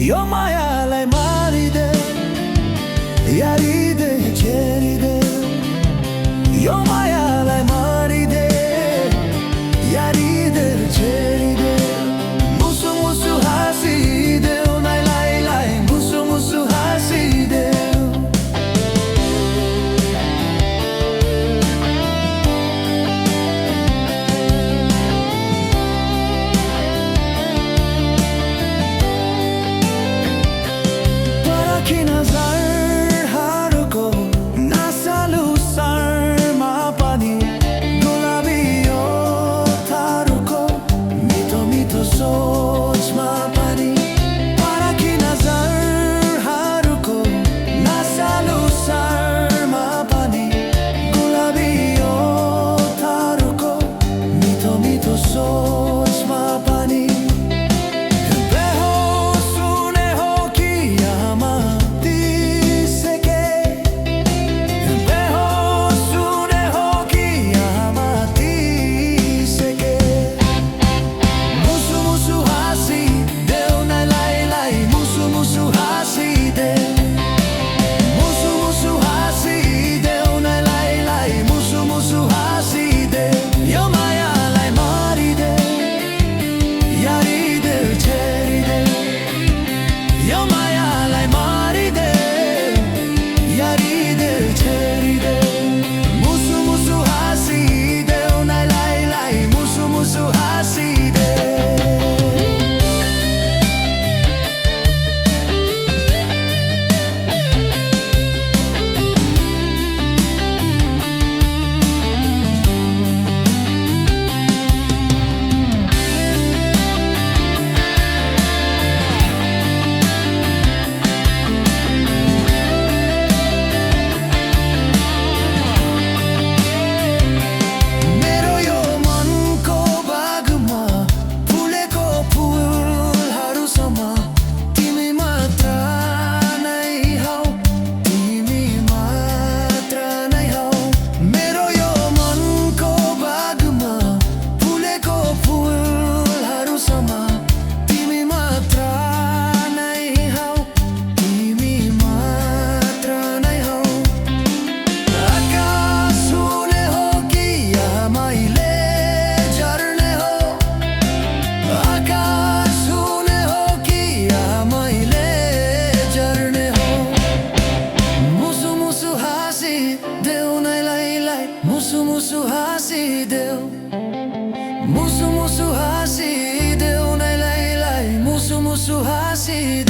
यो मायालाई मारिदे यारिदे छेडिदे यो मायालाई मारिदे यारिदे छेडिदे मुसु मुसु हाँसिदेऊ नाइलाई मुसु मुसु हाँसिदेऊ किन झरहरूको नसालु शर्मा पनि गुलाबी ओठहरूको मिठो मिठो सोचमा पनि किन झरहरूको नसालु शर्मा पनि गुलाबी ओठहरूको मिठो मिठो सोचमा पनि Musu musu हाँसिदेऊ मुसु मुसु हाँसिदेऊ नाइलाई मुसु मुसु हाँसिदेऊ